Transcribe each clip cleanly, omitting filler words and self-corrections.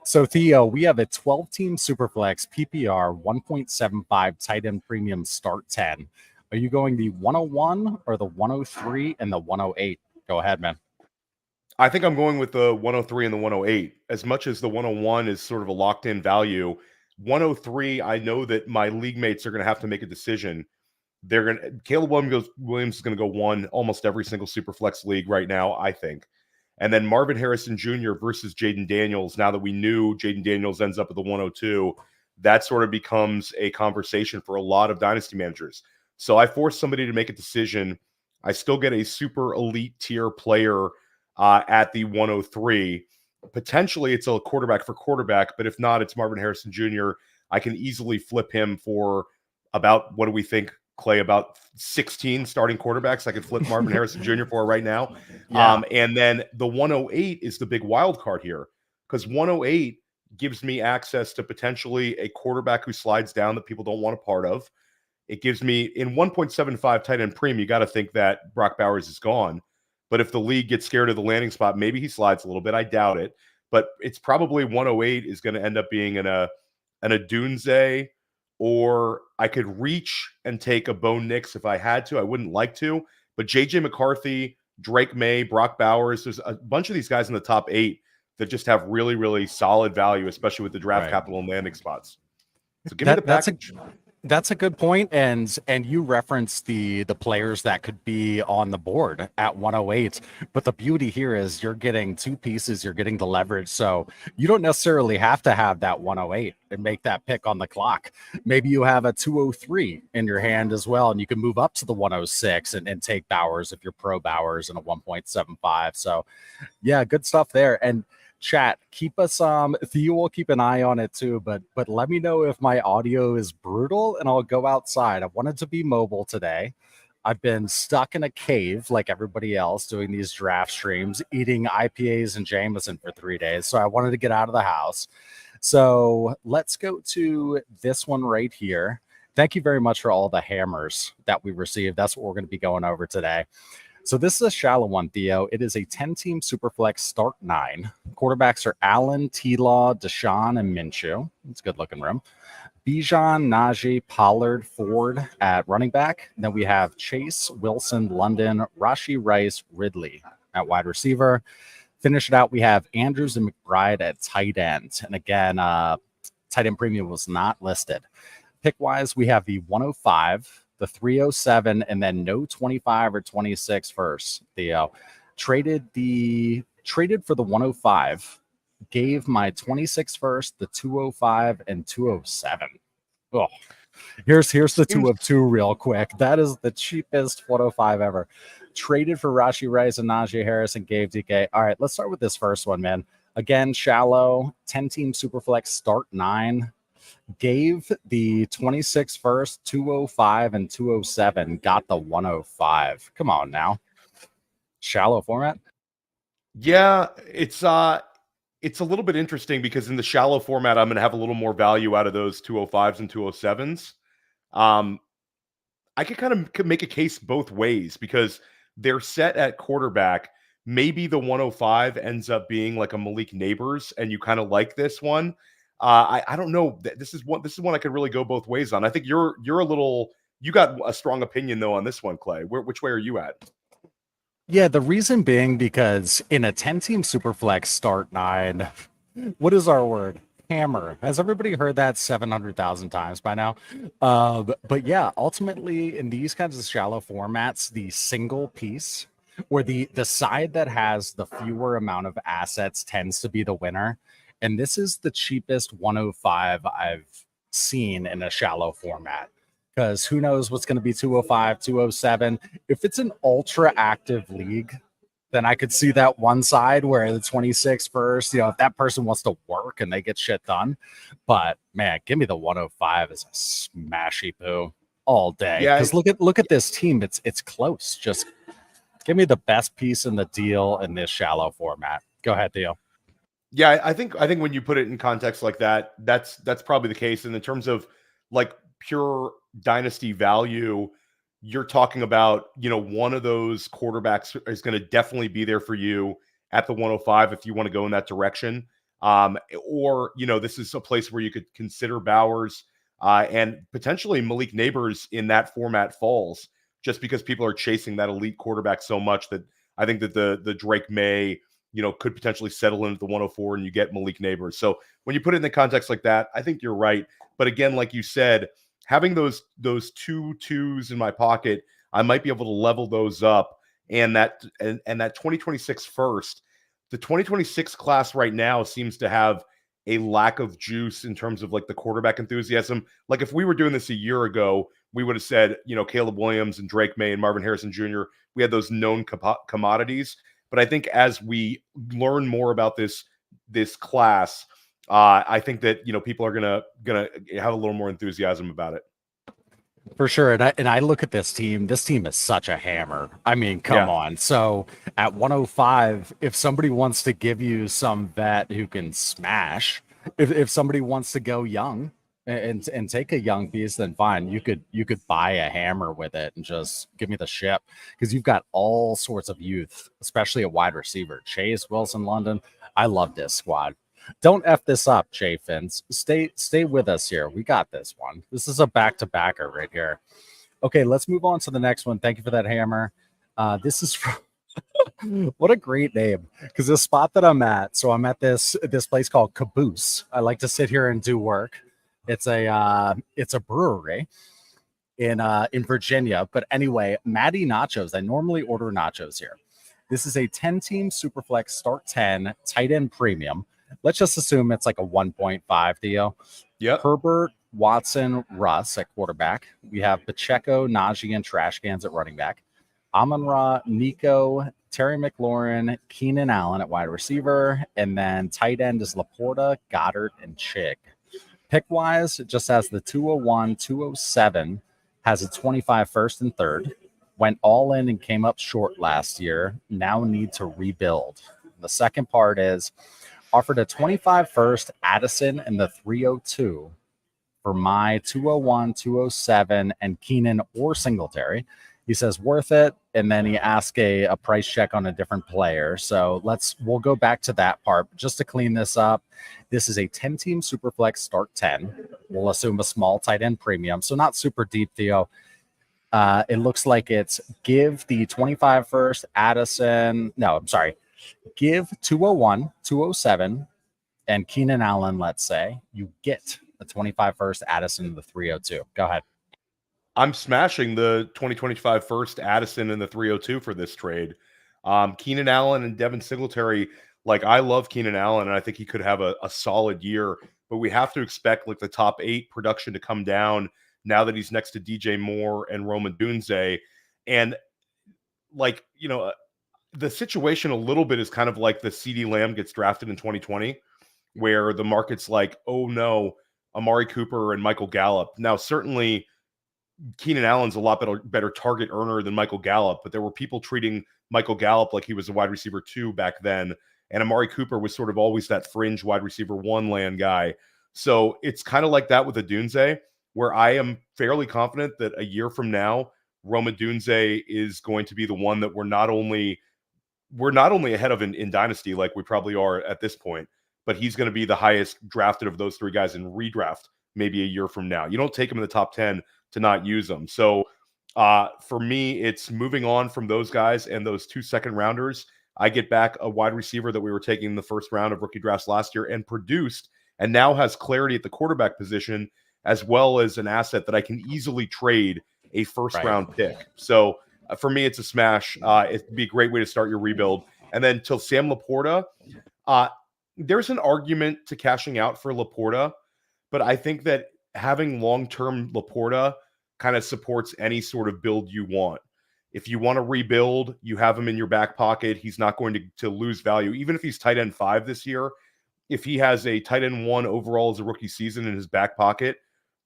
So, Theo, we have a 12-team Superflex PPR 1.75 tight end premium start 10. Are you going the 101 or the 103 and the 108? Go ahead, man. I think I'm going with the 103 and the 108. As much as the 101 is sort of a locked-in value, 103, I know that my league mates are going to have to make a decision. Caleb Williams is going to go one almost every single Superflex league right now, I think. And then Marvin Harrison Jr. versus Jaden Daniels. Now that we knew Jaden Daniels ends up at the 102, that sort of becomes a conversation for a lot of dynasty managers. So I force somebody to make a decision. I still get a super elite tier player at the 103. Potentially, it's a quarterback for quarterback, but if not, it's Marvin Harrison Jr. I can easily flip him for about, what do we think, Clay, about 16 starting quarterbacks I could flip Marvin Harrison Jr. for right now. Yeah. And then the 108 is the big wild card here, because 108 gives me access to potentially a quarterback who slides down that people don't want a part of. It gives me, in 1.75 tight end premium, you got to think that Brock Bowers is gone. But if the league gets scared of the landing spot, maybe he slides a little bit. I doubt it. But it's probably 108 is going to end up being an Adunze, or I could reach and take a Bo Nix if I had to. I wouldn't like to. But J.J. McCarthy, Drake May, Brock Bowers, there's a bunch of these guys in the top 8 that just have really, really solid value, especially with the draft capital and landing spots. So give me the package. That's a good point, and you referenced the players that could be on the board at 108. But the beauty here is you're getting two pieces, you're getting the leverage, so you don't necessarily have to have that 108 and make that pick on the clock. Maybe you have a 203 in your hand as well, and you can move up to the 106 and take Bowers if you're pro Bowers in a 1.75. So yeah, good stuff there. And chat, keep us Theo will keep an eye on it too, but let me know if my audio is brutal and I'll go outside. I wanted to be mobile today. I've been stuck in a cave like everybody else doing these draft streams, eating IPAs and Jameson for 3 days. So I wanted to get out of the house. So let's go to this one right here. Thank you very much for all the hammers that we received. That's what we're going to be going over today. So this is a shallow one, Theo. It is a 10-team Superflex start 9. Quarterbacks are Allen, T-Law, Deshaun, and Minshew. It's a good-looking room. Bijan, Najee, Pollard, Ford at running back. Then we have Chase, Wilson, London, Rashee Rice, Ridley at wide receiver. Finish it out, we have Andrews and McBride at tight end. And again, tight end premium was not listed. Pick-wise, we have the 105, the 307, and then no 25 or 26 first. Theo traded for the 105, gave my 26 first, the 205, and 207. Oh, here's the 202 real quick. That is the cheapest 105 ever. Traded for Rashee Rice and Najee Harris and gave DK. All right, let's start with this first one, man. Again, shallow, 10-team Superflex start 9. Gave the 26 first, 205 and 207, got the 105. Come on now. Shallow format? Yeah, it's a little bit interesting because in the shallow format, I'm going to have a little more value out of those 205s and 207s. I could make a case both ways because they're set at quarterback. Maybe the 105 ends up being like a Malik Neighbors, and you kind of like this one. I don't know. This is one I could really go both ways on. I think you got a strong opinion though on this one, Clay. Which way are you at? Yeah, the reason being because in a 10-team Superflex start 9, what is our word? Hammer. Has everybody heard that 700,000 times by now? But yeah, ultimately in these kinds of shallow formats, the single piece or the side that has the fewer amount of assets tends to be the winner. And this is the cheapest 105 I've seen in a shallow format. Because who knows what's going to be 205, 207. If it's an ultra active league, then I could see that one side where the 26 first, if that person wants to work and they get shit done. But man, give me the 105 as a smashy poo all day. Because look at this team. It's close. Just give me the best piece in the deal in this shallow format. Go ahead, Theo. Yeah, I think when you put it in context like that, that's probably the case. And in terms of like pure dynasty value, you're talking about, one of those quarterbacks is going to definitely be there for you at the 105 if you want to go in that direction. Or, this is a place where you could consider Bowers and potentially Malik Neighbors in that format falls, just because people are chasing that elite quarterback so much that I think that the Drake May, could potentially settle in at the 104 and you get Malik Neighbors. So when you put it in the context like that, I think you're right. But again, like you said, having those 2 2s in my pocket, I might be able to level those up. And that 2026 first, the 2026 class right now seems to have a lack of juice in terms of like the quarterback enthusiasm. Like if we were doing this a year ago, we would have said, Caleb Williams and Drake May and Marvin Harrison Jr. We had those known commodities. But I think as we learn more about this class, I think that people are gonna have a little more enthusiasm about it. For sure. And I look at this team. This team is such a hammer. I mean, come on. So at 105, if somebody wants to give you some vet who can smash, if somebody wants to go young and take a young piece, then fine. You could buy a hammer with it and just give me the ship, because you've got all sorts of youth, especially a wide receiver. Chase, Wilson, London. I love this squad. Don't F this up, Jay Fins. Stay with us here. We got this one. This is a back-to-backer right here. Okay, let's move on to the next one. Thank you for that hammer. This is from what a great name, because the spot that I'm at, so I'm at this place called Caboose. I like to sit here and do work. It's a brewery in Virginia. But anyway, Matty Nachos. I normally order nachos here. This is a 10-team Superflex Start 10 tight end premium. Let's just assume it's like a 1.5 deal. Yep. Herbert, Watson, Russ at quarterback. We have Pacheco, Najee, and Trash Cans at running back. Amon-Ra, Nico, Terry McLaurin, Keenan Allen at wide receiver. And then tight end is Laporta, Goddard, and Chig. Pick-wise, it just has the 201, 207, has a 25 first and third. Went all in and came up short last year. Now need to rebuild. The second part is offered a 25 first Addison and the 302 for my 201, 207, and Keenan or Singletary. He says worth it, and then he asked a price check on a different player. So we'll go back to that part. Just to clean this up, this is a 10-team Superflex Start 10. We'll assume a small tight end premium, so not super deep, Theo. It looks like it's give the 25 first Addison. No, I'm sorry. Give 201, 207, and Keenan Allen, let's say. You get the 25 first Addison and the 302. Go ahead. I'm smashing the 2025 first Addison and the 302 for this trade. Keenan Allen and Devin Singletary, like I love Keenan Allen, and I think he could have a solid year, but we have to expect like the top 8 production to come down now that he's next to DJ Moore and Rome Odunze. And like, the situation a little bit is kind of like the CeeDee Lamb gets drafted in 2020, where the market's like, oh no, Amari Cooper and Michael Gallup. Now, certainly Keenan Allen's a lot better target earner than Michael Gallup, but there were people treating Michael Gallup like he was a wide receiver 2 back then. And Amari Cooper was sort of always that fringe wide receiver 1 land guy. So it's kind of like that with Odunze, where I am fairly confident that a year from now, Rome Odunze is going to be the one that we're not only ahead of in Dynasty, like we probably are at this point, but he's going to be the highest drafted of those 3 guys in redraft maybe a year from now. You don't take him in the top 10 to not use them. So for me, it's moving on from those guys and those 2 second rounders. I get back a wide receiver that we were taking in the first round of rookie drafts last year and produced, and now has clarity at the quarterback position, as well as an asset that I can easily trade a first round pick. So for me, it's a smash. It'd be a great way to start your rebuild. And then till Sam Laporta, there's an argument to cashing out for Laporta, but I think that having long-term Laporta kind of supports any sort of build you want. If you want to rebuild, you have him in your back pocket. He's not going to lose value. Even if he's tight end 5 this year, if he has a tight end 1 overall as a rookie season in his back pocket,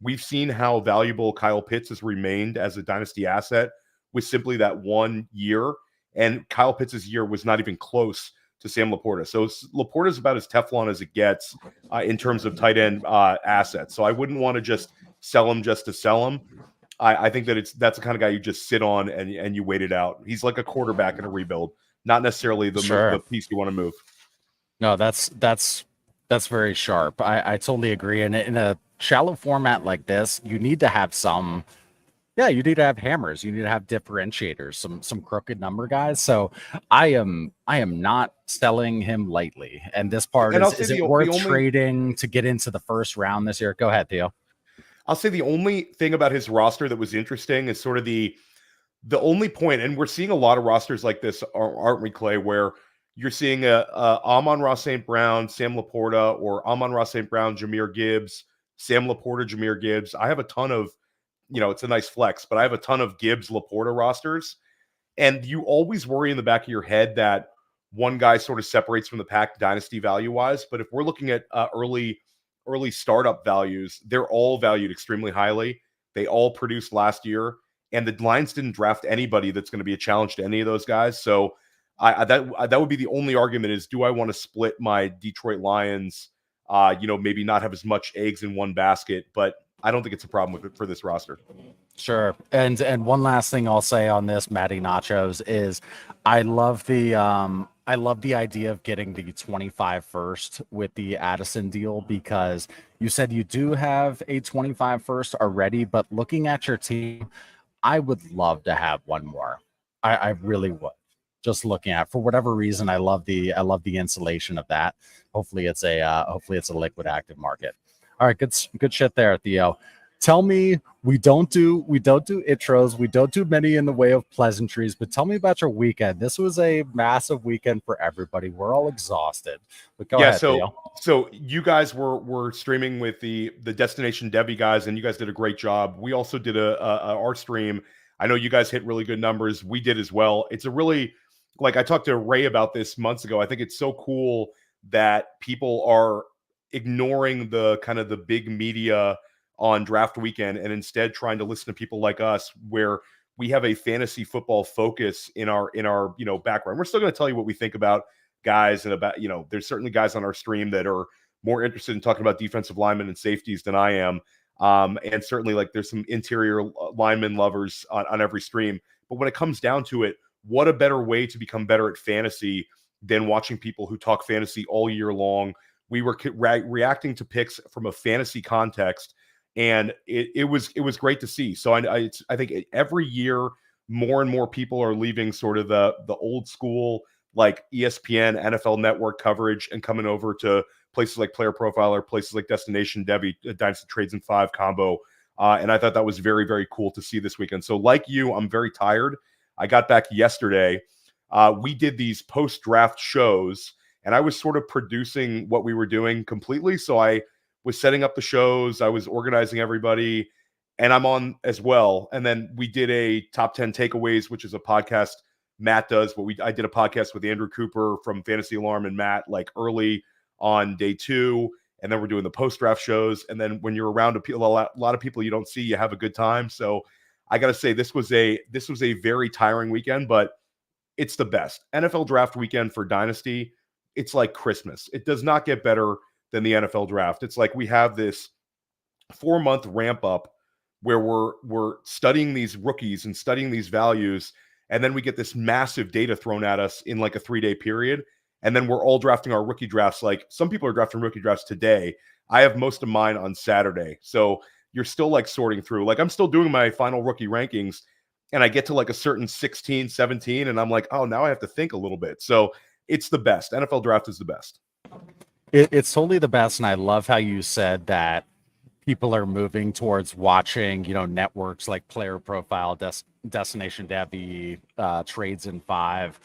we've seen how valuable Kyle Pitts has remained as a dynasty asset with simply that 1 year. And Kyle Pitts' year was not even close to Sam Laporta. So Laporta is about as Teflon as it gets in terms of tight end assets. So I wouldn't want to just sell him just to sell him. I think that that's the kind of guy you just sit on and you wait it out. He's like a quarterback in a rebuild, not necessarily the piece you want to move. No, that's That's very sharp. I totally agree. And in a shallow format like this, you need to have some. Yeah, you need to have hammers. You need to have differentiators, some crooked number guys. So I am not selling him lightly. And this part And I'll say is it the worth only trading to get into the first round this year? Go ahead, Theo. I'll say the only thing about his roster that was interesting is sort of the only point, and we're seeing a lot of rosters like this, aren't we, Clay, where you're seeing a Amon-Ra St. Brown, Sam Laporta, or Amon-Ra St. Brown, Jahmyr Gibbs, Sam Laporta, Jahmyr Gibbs. I have a ton of, it's a nice flex, but I have a ton of Gibbs Laporta rosters. And you always worry in the back of your head that one guy sort of separates from the pack dynasty value wise. But if we're looking at early startup values, they're all valued extremely highly. They all produced last year, and the Lions didn't draft anybody that's going to be a challenge to any of those guys. So that would be the only argument is, do I want to split my Detroit Lions? Maybe not have as much eggs in one basket, but I don't think it's a problem with it for this roster. Sure. And one last thing I'll say on this, Matty Nachos, is I love the idea of getting the 25 first with the Addison deal, because you said you do have a 25 first already, but looking at your team, I would love to have one more. I really would. Just looking at, for whatever reason, I love the insulation of that. Hopefully it's a liquid active market. All right, good shit there, Theo. Tell me, we don't do intros, we don't do many in the way of pleasantries, but tell me about your weekend. This was a massive weekend for everybody. We're all exhausted. But go ahead, Theo. So you guys were streaming with the Destination Debbie guys, and you guys did a great job. We also did our stream. I know you guys hit really good numbers. We did as well. It's a really, like, I talked to Ray about this months ago. I think it's so cool that people are ignoring the kind of the big media on draft weekend and instead trying to listen to people like us, where we have a fantasy football focus in our background. We're still going to tell you what we think about guys, and about, there's certainly guys on our stream that are more interested in talking about defensive linemen and safeties than I am. And certainly, like, there's some interior lineman lovers on every stream. But when it comes down to it, what a better way to become better at fantasy than watching people who talk fantasy all year long. We were reacting to picks from a fantasy context, and it was great to see. So I think every year more and more people are leaving sort of the old school, like ESPN, NFL Network coverage, and coming over to places like Player Profiler, places like Destination Debbie, Dynasty Trades and 5 combo. And I thought that was very, very cool to see this weekend. So like you, I'm very tired. I got back yesterday. We did these post-draft shows, and I was sort of producing what we were doing completely. So I was setting up the shows, I was organizing everybody, and I'm on as well. And then we did a top 10 takeaways, which is a podcast Matt does. But I did a podcast with Andrew Cooper from Fantasy Alarm and Matt, like, early on day 2. And then we're doing the post-draft shows. And then when you're around a lot of people you don't see, you have a good time. So I got to say, this was a very tiring weekend, but it's the best. NFL draft weekend for Dynasty, it's like Christmas. It does not get better than the NFL draft. It's like we have this 4-month ramp up where we're studying these rookies and studying these values, and then we get this massive data thrown at us in like a 3-day period, and then we're all drafting our rookie drafts. Like, some people are drafting rookie drafts today. I have most of mine on Saturday. So you're still, like, sorting through. Like, I'm still doing my final rookie rankings, and I get to like a certain 16, 17, and I'm like, oh, now I have to think a little bit. So it's the best. NFL draft is the best. It's totally the best, and I love how you said that people are moving towards watching, networks like Player Profile, Destination Debbie, Trades in 5,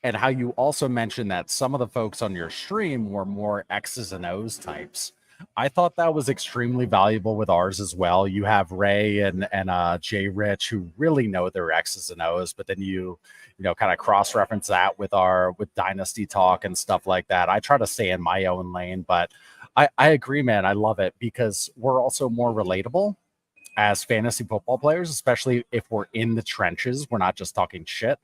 and how you also mentioned that some of the folks on your stream were more X's and O's types. I thought that was extremely valuable with ours as well. You have Ray and Jay Rich, who really know their X's and O's, but then you kind of cross-reference that with Dynasty Talk and stuff like that. I try to stay in my own lane, but I agree, man. I love it because we're also more relatable as fantasy football players, especially if we're in the trenches. We're not just talking shit,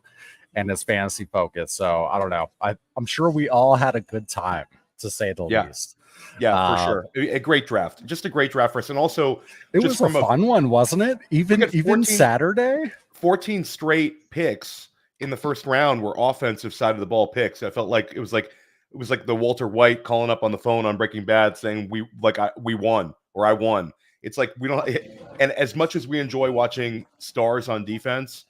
and it's fantasy focused. So I don't know. I'm sure we all had a good time, to say the least. Yeah, for sure. A great draft. Just a great draft for us. And also, it was a fun one, wasn't it? Even Saturday? 14 straight picks in the first round were offensive side of the ball picks. I felt like it was like it was like the Walter White calling up on the phone on Breaking Bad saying we won or I won. It's like we don't. And as much as we enjoy watching stars on defense,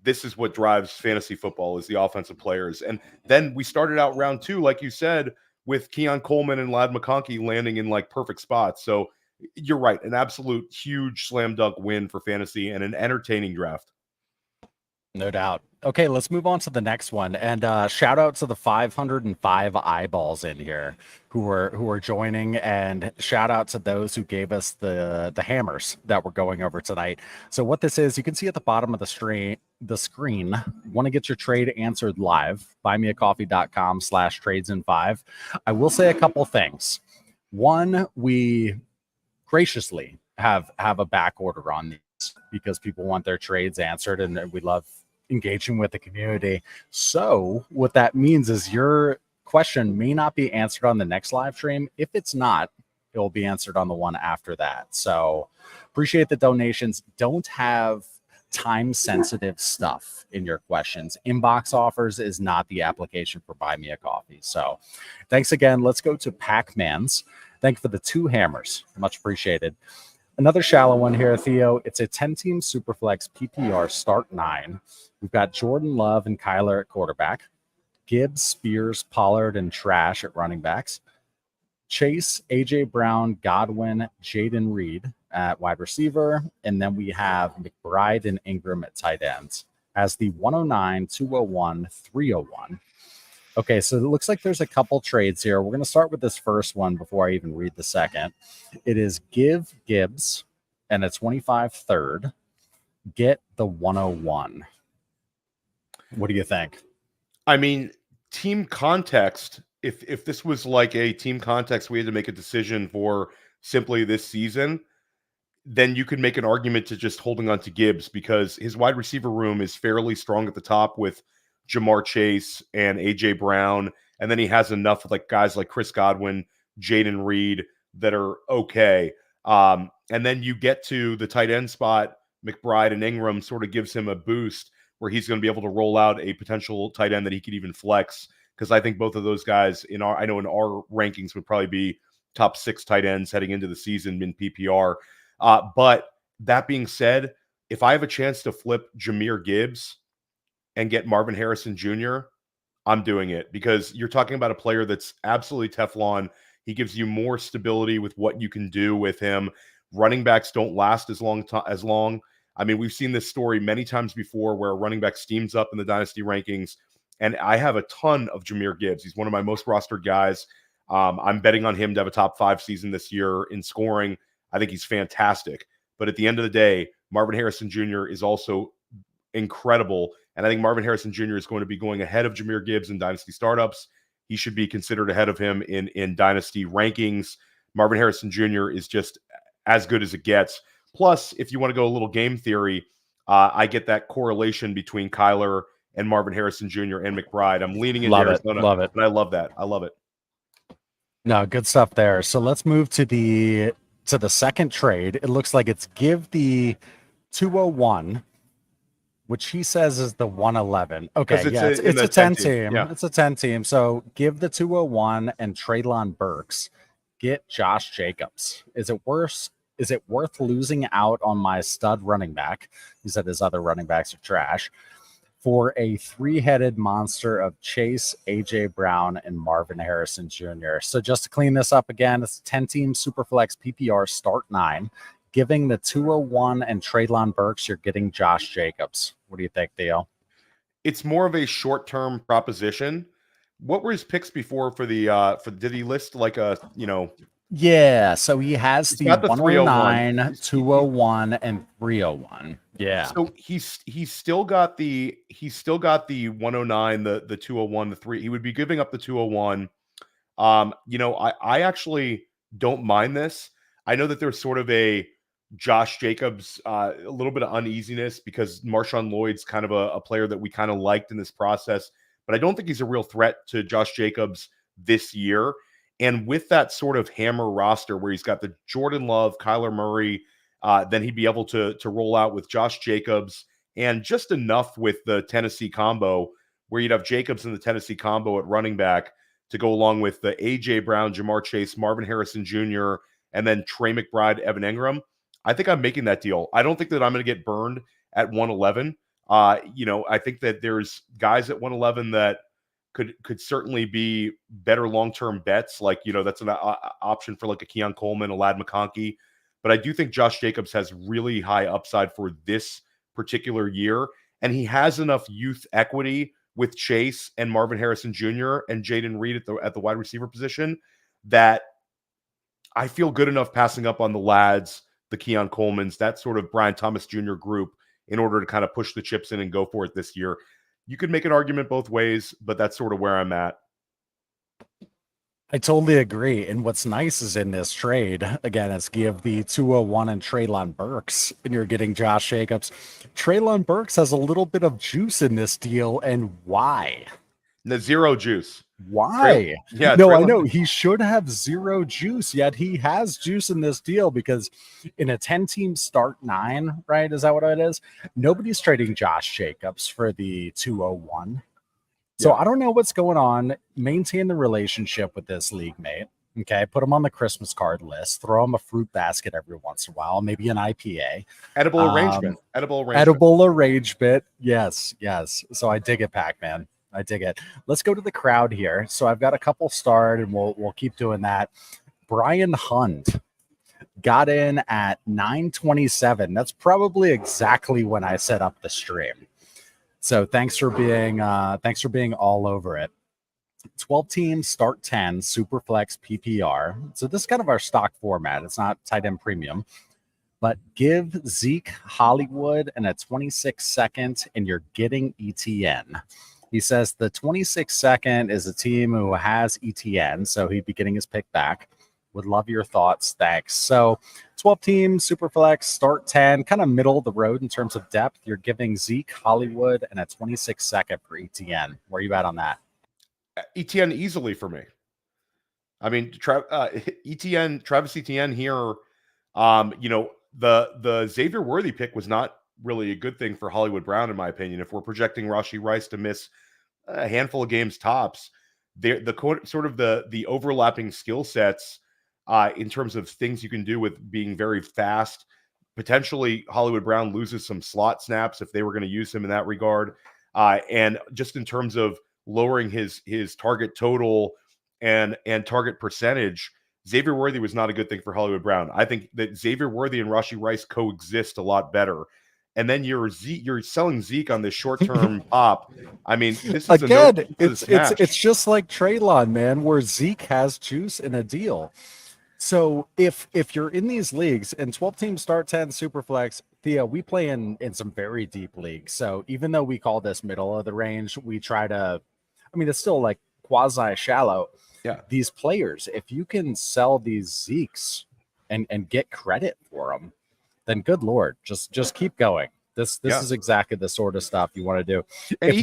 this is what drives fantasy football is the offensive players. And then we started out round 2, like you said, with Keon Coleman and Ladd McConkey landing in like perfect spots. So you're right, an absolute huge slam dunk win for fantasy and an entertaining draft. No doubt. Okay, let's move on to the next one. And shout out to the 505 eyeballs in here who are joining, and shout out to those who gave us the hammers that we're going over tonight. So what this is, you can see at the bottom of the screen. Want to get your trade answered live? buymeacoffee.com/trades-in-5. I will say a couple things. One, we graciously have a back order on these because people want their trades answered, and we love engaging with the community. So what that means is your question may not be answered on the next live stream. If it's not, it will be answered on the one after that. So appreciate the donations. Don't have time sensitive stuff in your questions. Inbox offers is not the application for Buy Me a Coffee. So thanks again. Let's go to Pac-Man's. Thank you for the 2 hammers. Much appreciated. Another shallow one here, Theo. It's a 10-team Superflex PPR start 9. We've got Jordan Love and Kyler at quarterback, Gibbs, Spears, Pollard, and Trash at running backs, Chase, A.J. Brown, Godwin, Jaden Reed at wide receiver, and then we have McBride and Ingram at tight ends as the 109, 201, 301. Okay, so it looks like there's a couple trades here. We're going to start with this first one before I even read the second. It is give Gibbs and a 25 third, get the 101. What do you think? I mean, team context, if this was like a team context, we had to make a decision for simply this season, then you could make an argument to just holding on to Gibbs because his wide receiver room is fairly strong at the top with Jamar Chase and AJ Brown. And then he has enough of like guys like Chris Godwin, Jaden Reed that are okay. And then you get to the tight end spot, McBride and Ingram sort of gives him a boost where he's going to be able to roll out a potential tight end that he could even flex. Because I think both of those guys in our rankings would probably be top 6 tight ends heading into the season in PPR. But that being said, if I have a chance to flip Jahmyr Gibbs and get Marvin Harrison Jr., I'm doing it because you're talking about a player that's absolutely Teflon. He gives you more stability with what you can do with him. Running backs don't last as long. I mean, we've seen this story many times before where a running back steams up in the dynasty rankings, and I have a ton of Jahmyr Gibbs. He's one of my most rostered guys. I'm betting on him to have a top 5 season this year in scoring. I think he's fantastic. But at the end of the day, Marvin Harrison Jr. is also incredible. And I think Marvin Harrison Jr. is going to be going ahead of Jahmyr Gibbs in dynasty startups. He should be considered ahead of him in dynasty rankings. Marvin Harrison Jr. is just as good as it gets. Plus, if you want to go a little game theory, I get that correlation between Kyler and Marvin Harrison Jr. and McBride. I'm leaning into Arizona. Love it. And I love that. I love it. No, good stuff there. So let's move to the second trade. It looks like it's give the 201, which he says is the 111. Okay, it's a 10 team. Yeah. It's a 10 team. So give the 201 and Treylon Burks. Get Josh Jacobs. Is it worth losing out on my stud running back? He said his other running backs are trash. For a 3-headed monster of Chase, AJ Brown, and Marvin Harrison Jr. So just to clean this up again, it's a 10-team Superflex PPR start 9. Giving the 201 and Treylon Burks, you're getting Josh Jacobs. What do you think, Theo? It's more of a short-term proposition. What were his picks before for the did he list like a, Yeah, so he has the 109, 201, and 301. Yeah. So he's still got the 109, the 201, the 3. He would be giving up the 201. I actually don't mind this. I know that there's sort of a Josh Jacobs, a little bit of uneasiness because Marshawn Lloyd's kind of a player that we kind of liked in this process, but I don't think he's a real threat to Josh Jacobs this year. And with that sort of hammer roster where he's got the Jordan Love, Kyler Murray, then he'd be able to roll out with Josh Jacobs and just enough with the Tennessee combo where you'd have Jacobs in the Tennessee combo at running back. to go along with the A.J. Brown, Jamar Chase, Marvin Harrison Jr., and then Trey McBride, Evan Ingram, I think I'm making that deal. I don't think that I'm going to get burned at 111. I think that there's guys at 111 that could certainly be better long-term bets. Like, that's an option for like a Keon Coleman, a Ladd McConkey. But I do think Josh Jacobs has really high upside for this particular year. And he has enough youth equity with Chase and Marvin Harrison Jr. and Jaden Reed at the wide receiver position that I feel good enough passing up on the Ladds, the Keon Colemans, that sort of Brian Thomas Jr. group in order to kind of push the chips in and go for it this year. You could make an argument both ways, but that's sort of where I'm at. I totally agree. And what's nice is in this trade, again, is give the 201 and Treylon Burks, and you're getting Josh Jacobs. Treylon Burks has a little bit of juice in this deal, and why? The zero juice. Why? Yeah, no, I know he should have zero juice, yet he has juice in this deal because in a 10-team start 9, right? Is that what it is? Nobody's trading Josh Jacobs for the 201. So I don't know what's going on. Maintain the relationship with this league mate. Okay, put him on the Christmas card list. Throw him a fruit basket every once in a while, maybe an IPA. Edible arrangement. Edible arrangement. Yes. So I dig it, Pac-Man. I dig it. Let's go to the crowd here. So I've got a couple starred, and we'll keep doing that. Brian Hunt got in at 9:27. That's probably exactly when I set up the stream. So thanks for being all over it. 12 teams, start 10, Superflex PPR. So this is kind of our stock format. It's not tight end premium, but give Zeke Hollywood and a 26 second, and you're getting ETN. He says the 26 second is a team who has ETN, so he'd be getting his pick back. Would love your thoughts. Thanks. So 12 teams, Superflex, start 10, kind of middle of the road in terms of depth. You're giving Zeke Hollywood and a 26 second for ETN. Where are you at on that? ETN easily for me. I mean, Travis Etienne here, the Xavier Worthy pick was not really a good thing for Hollywood Brown, in my opinion. If we're projecting Rashee Rice to miss a handful of games tops, the overlapping skill sets in terms of things you can do with being very fast. Potentially, Hollywood Brown loses some slot snaps if they were going to use him in that regard. And just in terms of lowering his target total and target percentage, Xavier Worthy was not a good thing for Hollywood Brown. I think that Xavier Worthy and Rashee Rice coexist a lot better. And then you're selling Zeke on this short-term pop. I mean, this is it's just like Treylon, man, where Zeke has juice in a deal. So if you're in these leagues and 12 teams start 10 Superflex, Thea, we play in some very deep leagues. So even though we call this middle of the range, we try to, I mean, it's still like quasi shallow. Yeah. These players, if you can sell these Zekes and get credit for them, then good Lord, just keep going. This is exactly the sort of stuff you want to do. And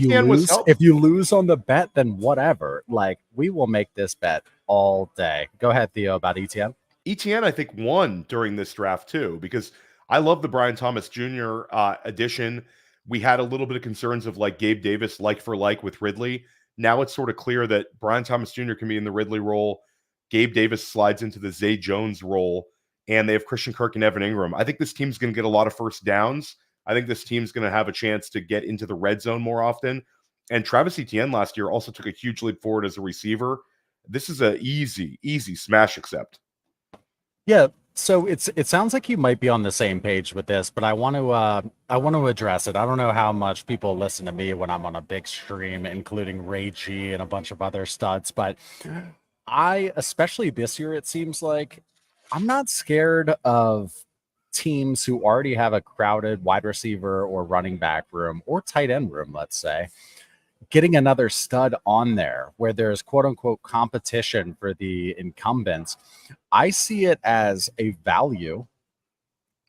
If you lose on the bet, then whatever. Like, we will make this bet all day. Go ahead, Theo, about ETN. ETN, I think, won during this draft too, because I love the Brian Thomas Jr. Addition. We had a little bit of concerns of like Gabe Davis, like for like with Ridley. Now it's sort of clear that Brian Thomas Jr. can be in the Ridley role. Gabe Davis slides into the Zay Jones role, and they have Christian Kirk and Evan Ingram. I think this team's going to get a lot of first downs. I think this team's going to have a chance to get into the red zone more often. And Travis Etienne last year also took a huge leap forward as a receiver. This is an easy smash accept. Yeah, so it sounds like you might be on the same page with this, but I want to address it. I don't know how much people listen to me when I'm on a big stream, including Ray G and a bunch of other studs, but I, especially this year, it seems like I'm not scared of teams who already have a crowded wide receiver or running back room or tight end room, let's say, getting another stud on there where there's quote unquote competition for the incumbents. I see it as a value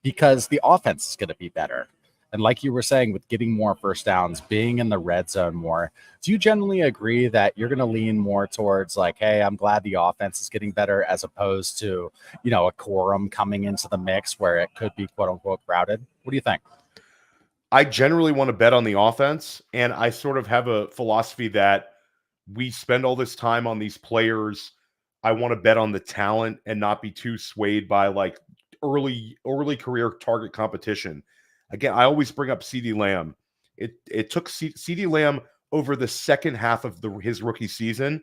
because the offense is going to be better. And like you were saying, with getting more first downs, being in the red zone more, do you generally agree that you're going to lean more towards like, hey, I'm glad the offense is getting better, as opposed to, a quorum coming into the mix where it could be quote unquote crowded? What do you think? I generally want to bet on the offense, and I sort of have a philosophy that we spend all this time on these players. I want to bet on the talent and not be too swayed by like early career target competition. Again, I always bring up CeeDee Lamb. It took CeeDee Lamb over the second half of his rookie season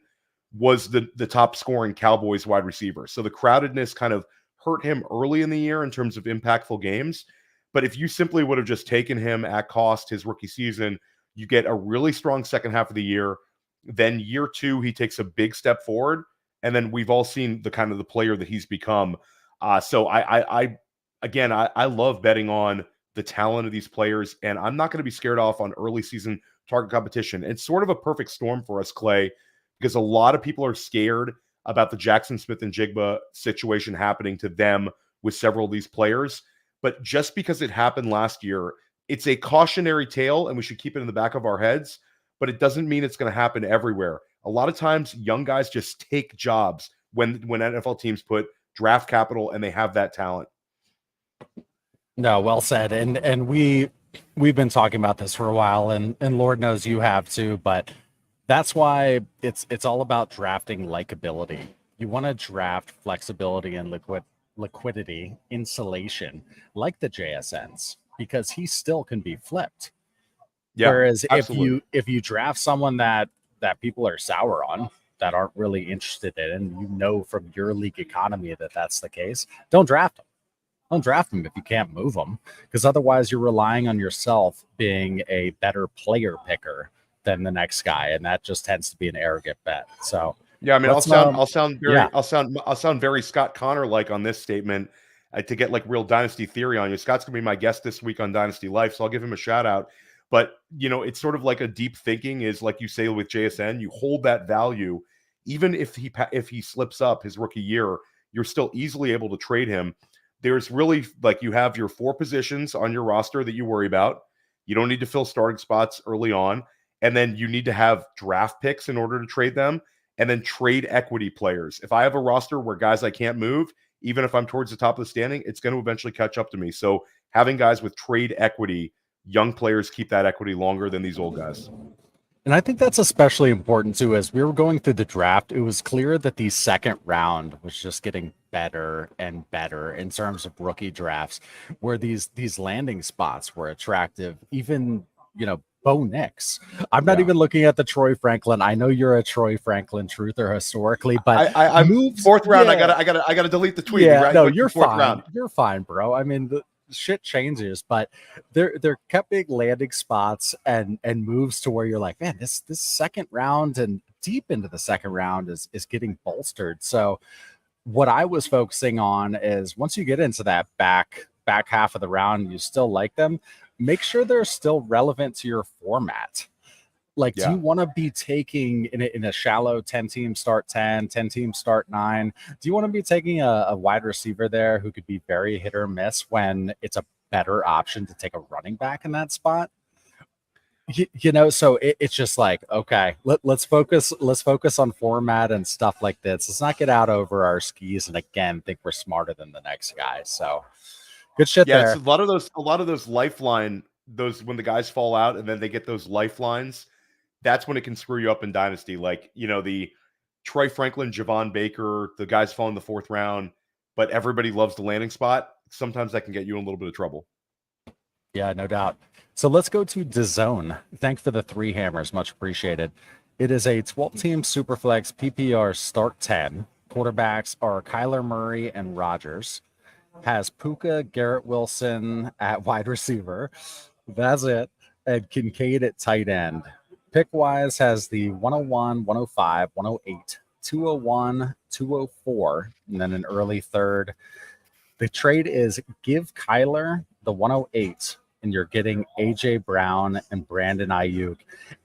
was the top scoring Cowboys wide receiver. So the crowdedness kind of hurt him early in the year in terms of impactful games. But if you simply would have just taken him at cost his rookie season, you get a really strong second half of the year. Then year two, he takes a big step forward. And then we've all seen the kind of the player that he's become. So I love betting on the talent of these players, and I'm not going to be scared off on early season target competition. It's sort of a perfect storm for us, Clay, because a lot of people are scared about the Jackson Smith and Jigba situation happening to them with several of these players. But just because it happened last year, it's a cautionary tale, and we should keep it in the back of our heads, but it doesn't mean it's going to happen everywhere. A lot of times, young guys just take jobs when NFL teams put draft capital and they have that talent. No, well said. And we've been talking about this for a while, and Lord knows you have too, but that's why it's all about drafting likability. You want to draft flexibility and liquidity, insulation, like the JSNs, because he still can be flipped. Yeah, whereas absolutely. if you draft someone that people are sour on, that aren't really interested in, and you know from your league economy that that's the case, don't draft them. Don't draft them if you can't move them, because otherwise you're relying on yourself being a better player picker than the next guy, and that just tends to be an arrogant bet. So yeah, I mean, I'll sound very Scott Connor like on this statement to get like real dynasty theory on you. Scott's gonna be my guest this week on Dynasty Life, so I'll give him a shout out. But it's sort of like a deep thinking is like you say with JSN, you hold that value, even if he slips up his rookie year, you're still easily able to trade him. There's really like you have your 4 positions on your roster that you worry about. You don't need to fill starting spots early on. And then you need to have draft picks in order to trade them, and then trade equity players. If I have a roster where guys I can't move, even if I'm towards the top of the standing, it's going to eventually catch up to me. So having guys with trade equity, young players keep that equity longer than these old guys. And I think that's especially important too. As we were going through the draft, it was clear that the second round was just getting better and better in terms of rookie drafts, where these landing spots were attractive. Even, Bo Nix. I'm not even looking at the Troy Franklin. I know you're a Troy Franklin truther historically, but I'm moves, fourth round. yeah. I gotta delete the tweet. Yeah, Right? no, you're fourth fine. Round. You're fine, bro. I mean, the shit changes, but they're kept big landing spots and moves to where you're like, man, this second round and deep into the second round is getting bolstered. So what I was focusing on is once you get into that back half of the round, you still like them, make sure they're still relevant to your format. Like, do you want to be taking in a shallow 10-team start 10-team start 9? Do you want to be taking a wide receiver there who could be very hit or miss when it's a better option to take a running back in that spot? So it's just like, okay, let's focus on format and stuff like this. Let's not get out over our skis and again think we're smarter than the next guy. So good shit there. It's a lot of those lifeline, those when the guys fall out and then they get those lifelines. That's when it can screw you up in Dynasty. Like, the Troy Franklin, Javon Baker, the guys fall in the 4th round, but everybody loves the landing spot. Sometimes that can get you in a little bit of trouble. Yeah, no doubt. So let's go to DAZN. Thanks for the 3 hammers. Much appreciated. It is a 12-team Superflex PPR start 10. Quarterbacks are Kyler Murray and Rodgers. Has Puka, Garrett Wilson at wide receiver. That's it. And Kincaid at tight end. Pick-wise has the 101, 105, 108, 201, 204, and then an early third. The trade is give Kyler the 108, and you're getting A.J. Brown and Brandon Ayuk.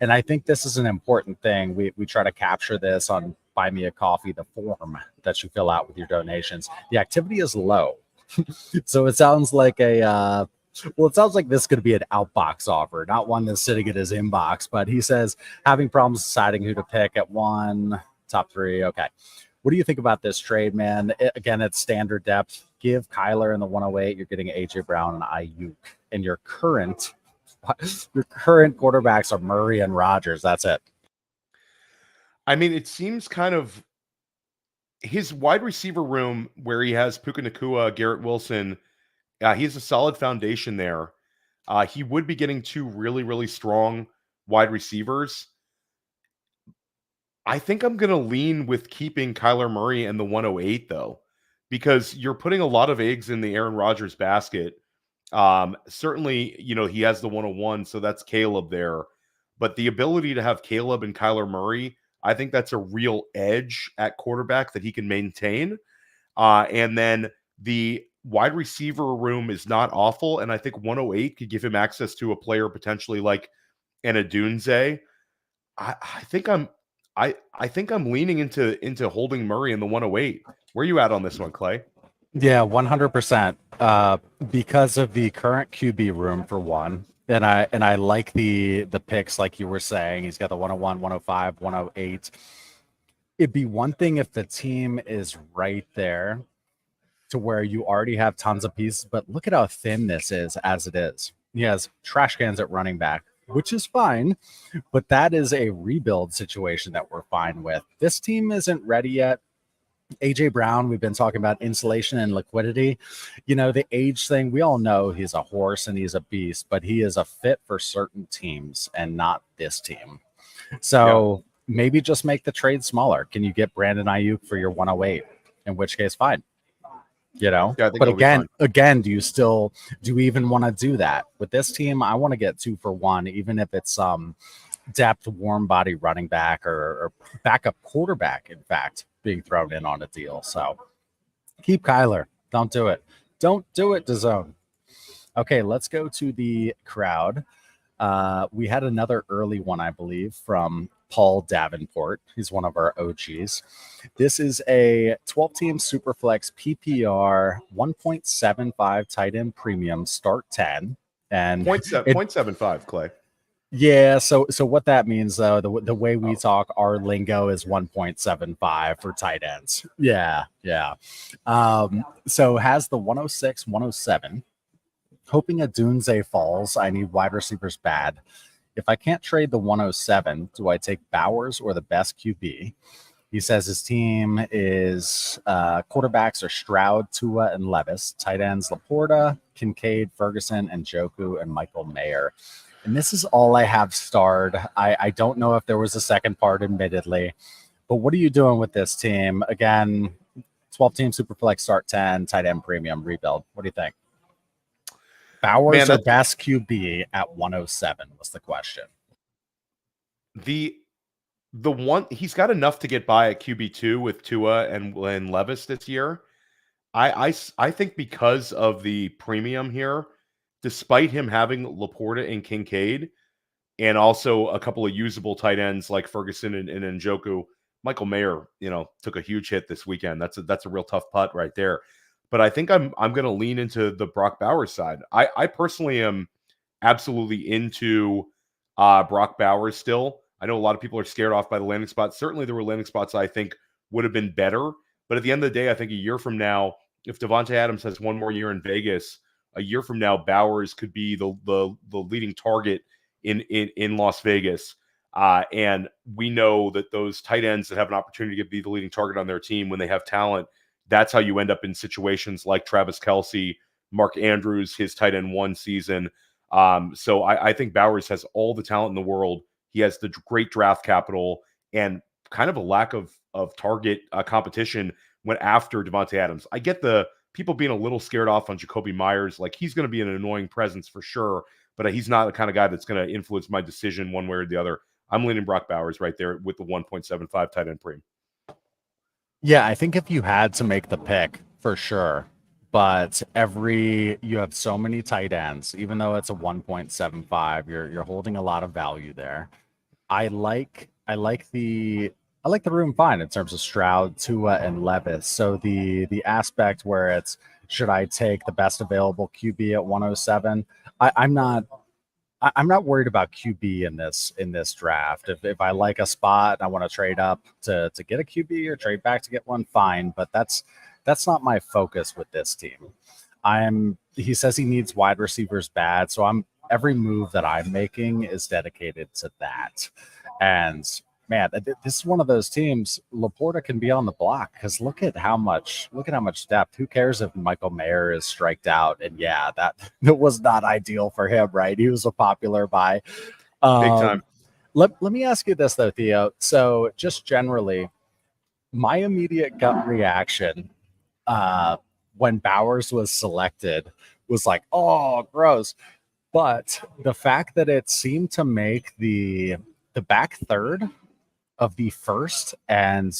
And I think this is an important thing. We try to capture this on Buy Me a Coffee, the form that you fill out with your donations. The activity is low. So it sounds like it sounds like this could be an outbox offer, not one that's sitting in his inbox. But he says having problems deciding who to pick at 1, top 3. Okay. What do you think about this trade, man? Again, it's standard depth. Give Kyler in the 108. You're getting AJ Brown and Ayuk. And your current quarterbacks are Murray and Rodgers. That's it. I mean, it seems kind of his wide receiver room where he has Puka Nacua, Garrett Wilson. He has a solid foundation there. He would be getting two really, really strong wide receivers. I think I'm going to lean with keeping Kyler Murray and the 108, though, because you're putting a lot of eggs in the Aaron Rodgers basket. Certainly, he has the 101, so that's Caleb there. But the ability to have Caleb and Kyler Murray, I think that's a real edge at quarterback that he can maintain. And then the wide receiver room is not awful. And I think 108 could give him access to a player potentially like an Adunze. I think I think I'm leaning into holding Murray in the 108. Where are you at on this one, Clay? Yeah, 100%. Because of the current QB room for one. And I like the picks like you were saying. He's got the 101, 105, 108. It'd be one thing if the team is right there to where you already have tons of pieces, but look at how thin this is as it is. He has trash cans at running back, which is fine, but that is a rebuild situation that we're fine with. This team isn't ready yet. AJ Brown, we've been talking about insulation and liquidity. The age thing, we all know he's a horse and he's a beast, but he is a fit for certain teams and not this team. So maybe just make the trade smaller. Can you get Brandon Ayuk for your 108? In which case, fine. Yeah, I think But it'll be fine. again, do you even want to do that with this team? I want to get 2 for 1, even if it's depth, warm body running back or backup quarterback, in fact, being thrown in on a deal. So keep Kyler. Don't do it. Don't do it, DAZN. Okay, let's go to the crowd. We had another early one, I believe, from Paul Davenport. He's one of our OGs. This is a 12-team Superflex PPR 1.75 tight end premium start 10. And 0.75, Clay. Yeah, so what that means, though, the way we talk, our lingo is 1.75 for tight ends. Yeah. So has the 106, 107. Hoping a Dunze falls, I need wide receivers bad. If I can't trade the 107, do I take Bowers or the best QB? He says his team is quarterbacks are Stroud, Tua, and Levis. Tight ends Laporta, Kincaid, Ferguson, and Njoku, and Michael Mayer. And this is all I have starred. I don't know if there was a second part, admittedly. But what are you doing with this team? Again, 12-team Superflex start 10, tight end premium rebuild. What do you think? Bowers or best QB at 107 was the question. The one he's got enough to get by at QB2 with Tua and Levis this year. I think because of the premium here, despite him having Laporta and Kincaid, and also a couple of usable tight ends like Ferguson and Njoku, Michael Mayer, took a huge hit this weekend. That's a real tough putt right there. But I think I'm going to lean into the Brock Bowers side. I personally am absolutely into Brock Bowers still. I know a lot of people are scared off by the landing spots. Certainly there were landing spots I think would have been better. But at the end of the day, I think a year from now, if Davante Adams has one more year in Vegas, a year from now, Bowers could be the leading target in Las Vegas. And we know that those tight ends that have an opportunity to be the leading target on their team when they have talent, that's how you end up in situations like Travis Kelce, Mark Andrews, his tight end 1 season. So I think Bowers has all the talent in the world. He has the great draft capital and kind of a lack of target competition went after Davante Adams. I get the people being a little scared off on Jacoby Myers. Like, he's going to be an annoying presence for sure, but he's not the kind of guy that's going to influence my decision one way or the other. I'm leaning Brock Bowers right there with the 1.75 tight end premium. Yeah, I think if you had to make the pick, for sure. But you have so many tight ends, even though it's a 1.75, you're holding a lot of value there. I like the room fine in terms of Stroud, Tua, and Levis. So the aspect where it's, should I take the best available QB at 107? I'm not worried about QB in this draft. If I like a spot and I want to trade up to get a QB or trade back to get one, fine. But that's not my focus with this team. He says he needs wide receivers bad, so every move that I'm making is dedicated to that. And man, this is one of those teams. Laporta can be on the block because look at how much depth. Who cares if Michael Mayer is striked out? And yeah, that was not ideal for him, right? He was a popular buy. Big time. Let me ask you this though, Theo. So just generally, my immediate gut reaction when Bowers was selected was like, oh, gross. But the fact that it seemed to make the back third of the first and,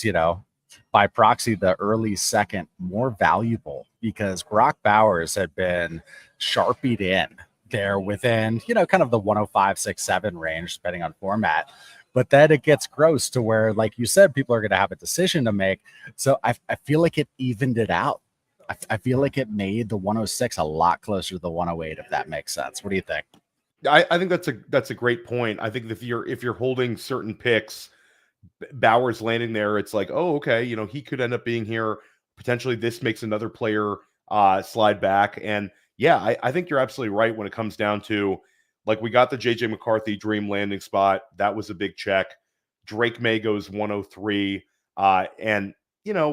by proxy, the early second more valuable because Brock Bowers had been sharpied in there within, kind of the 105, 6, 7 range, depending on format. But then it gets gross to where, like you said, people are going to have a decision to make. So I feel like it evened it out. I feel like it made the 106 a lot closer to the 108, if that makes sense. What do you think? I think that's a great point. I think if you're holding certain picks, Bowers landing there, it's like, oh, okay, he could end up being here. Potentially this makes another player slide back. And yeah, I think you're absolutely right when it comes down to, like, we got the JJ McCarthy dream landing spot. That was a big check. Drake May goes 103. And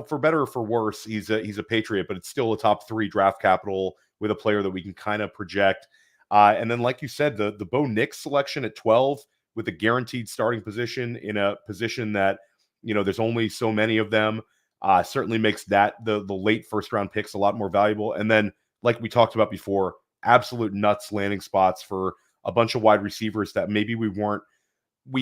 for better or for worse, he's a Patriot, but it's still a top 3 draft capital with a player that we can kind of project. And then, like you said, the Bo Nix selection at 12 with a guaranteed starting position in a position that, there's only so many of them, certainly makes that the late first round picks a lot more valuable. And then, like we talked about before, absolute nuts landing spots for a bunch of wide receivers that maybe we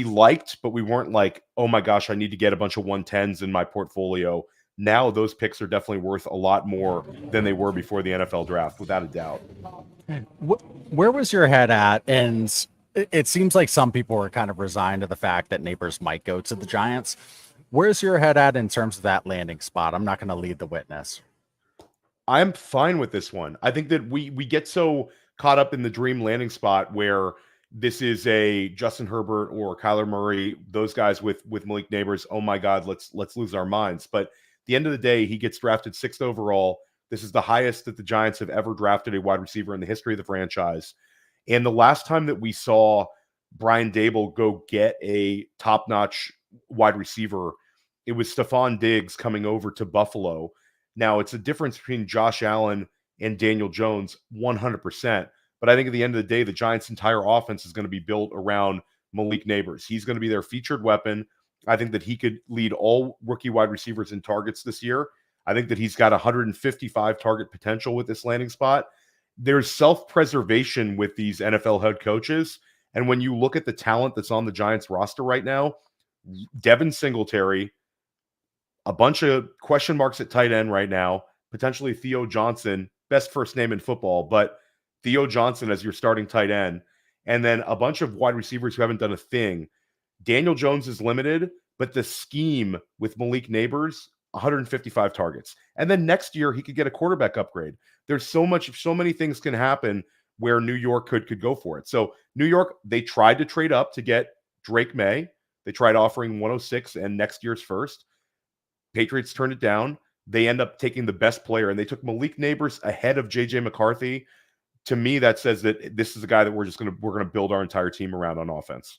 liked, but we weren't like, oh my gosh, I need to get a bunch of 110s in my portfolio. Now those picks are definitely worth a lot more than they were before the NFL draft, without a doubt. Where was your head at? And it seems like some people were kind of resigned to the fact that Neighbors might go to the Giants. Where's your head at in terms of that landing spot? I'm not going to lead the witness. I'm fine with this one. I think that we get so caught up in the dream landing spot where this is a Justin Herbert or Kyler Murray, those guys with Malik Neighbors. Oh my God, let's lose our minds. But at the end of the day, he gets drafted 6th overall. This is the highest that the Giants have ever drafted a wide receiver in the history of the franchise. And the last time that we saw Brian Dable go get a top-notch wide receiver, it was Stephon Diggs coming over to Buffalo. Now, it's a difference between Josh Allen and Daniel Jones, 100%. But I think at the end of the day, the Giants' entire offense is going to be built around Malik Neighbors. He's going to be their featured weapon. I think that he could lead all rookie wide receivers in targets this year. I think that he's got 155 target potential with this landing spot. There's self-preservation with these NFL head coaches. And when you look at the talent that's on the Giants roster right now, Devin Singletary, a bunch of question marks at tight end right now, potentially Theo Johnson, best first name in football, but Theo Johnson as your starting tight end, and then a bunch of wide receivers who haven't done a thing. Daniel Jones is limited, but the scheme with Malik Neighbors, 155 targets. And then next year he could get a quarterback upgrade. There's so many things can happen where New York could go for it. So New York, they tried to trade up to get Drake May. They tried offering 106 and next year's first. Patriots turned it down. They end up taking the best player, and they took Malik Neighbors ahead of JJ McCarthy. To me, that says that this is a guy that we're going to build our entire team around on offense.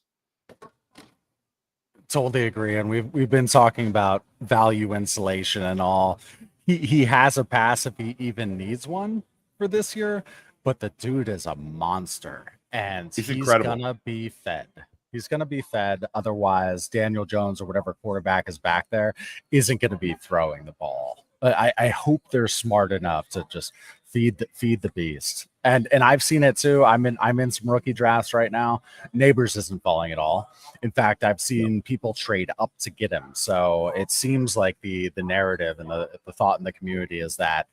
Totally agree. And we've been talking about value insulation and all. He has a pass if he even needs one for this year, but the dude is a monster, and he's gonna be fed. He's going to be fed. Otherwise, Daniel Jones or whatever quarterback is back there isn't going to be throwing the ball. I hope they're smart enough to just feed the beast. And I've seen it too. I'm in some rookie drafts right now. Neighbors isn't falling at all. In fact, I've seen people trade up to get him. So it seems like the narrative and the thought in the community is that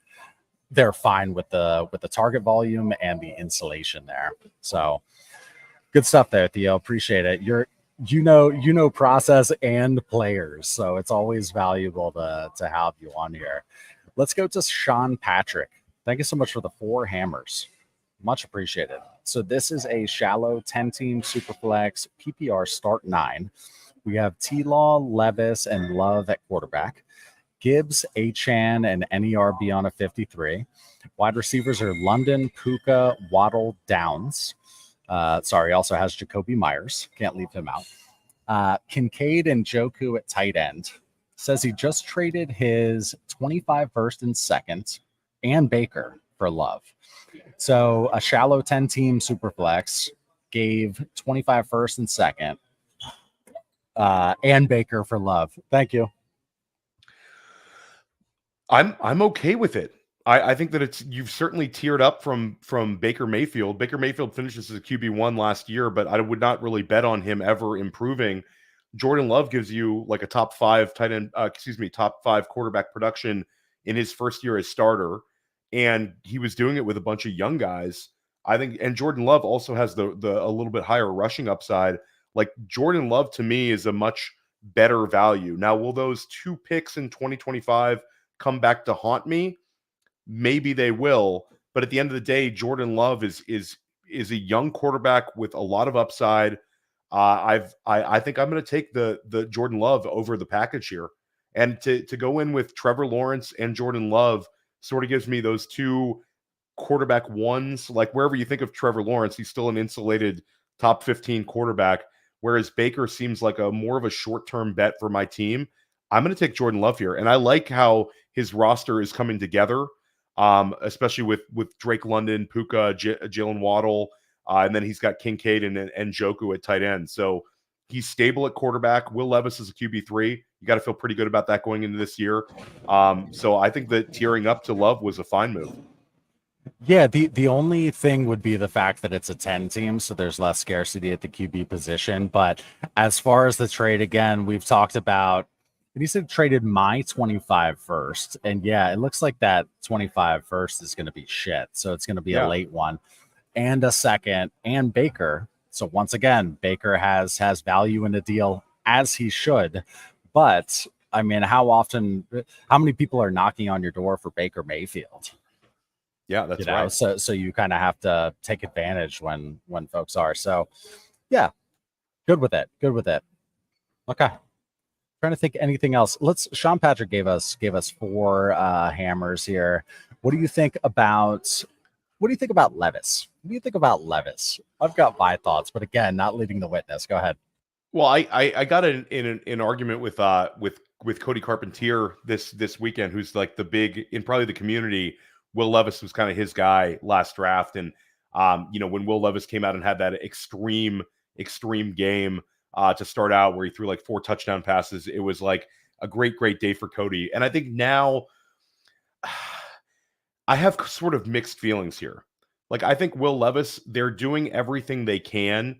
they're fine with the target volume and the insulation there. So good stuff there, Theo. Appreciate it. You know process and players, so it's always valuable to have you on here. Let's go to Sean Patrick. Thank you so much for the 4 hammers. Much appreciated. So this is a shallow 10-team Superflex PPR start 9. We have T-Law, Levis, and Love at quarterback. Gibbs, Achane, and NERB on a 53. Wide receivers are London, Puka, Waddle, Downs. Also has Jacoby Myers. Can't leave him out. Kincaid and Joku at tight end. Says he just traded his 25 first and second and Baker for Love. So a shallow 10 team super flex gave 25 first and second and Baker for Love. Thank you. I'm okay with it. I think that you've certainly tiered up from Baker Mayfield. Baker Mayfield finishes as a QB1 last year, but I would not really bet on him ever improving. Jordan Love gives you like a top 5 top 5 quarterback production in his first year as starter, and he was doing it with a bunch of young guys. I think, and Jordan Love also has the a little bit higher rushing upside. Like Jordan Love to me is a much better value. Now, will those 2 picks in 2025 come back to haunt me? Maybe they will, but at the end of the day, Jordan Love is a young quarterback with a lot of upside. I think I'm going to take the Jordan Love over the package here, and to go in with Trevor Lawrence and Jordan Love sort of gives me those 2 quarterback ones. Like wherever you think of Trevor Lawrence, he's still an insulated top 15 quarterback, whereas Baker seems like a more of a short-term bet for my team. I'm going to take Jordan Love here, and I like how his roster is coming together. Especially with Drake London, Puka, Jalen Waddle, and then he's got Kincaid and Joku at tight end. So he's stable at quarterback. Will Levis is a QB3. You got to feel pretty good about that going into this year. So I think that tiering up to Love was a fine move. Yeah, the only thing would be the fact that it's a 10 team, so there's less scarcity at the QB position. But as far as the trade, again, we've talked about, and he said traded my 25 first. And yeah, it looks like that 25 first is going to be shit. So it's going to be a late one and a second and Baker. So once again, Baker has value in the deal, as he should. But I mean, how many people are knocking on your door for Baker Mayfield? Yeah, that's right. So you kind of have to take advantage when folks are. So yeah, good with it. Okay. Trying to think anything else. Sean Patrick gave us 4 hammers here. What do you think about Levis? What do you think about Levis? I've got my thoughts, but again, not leading the witness. Go ahead. Well, I got in an argument with Cody Carpentier this weekend, who's like the big in probably the community. Will Levis was kind of his guy last draft, and when Will Levis came out and had that extreme game to start out where he threw like 4 touchdown passes, it was like a great day for Cody. And I think now I have sort of mixed feelings here. Like I think Will Levis, they're doing everything they can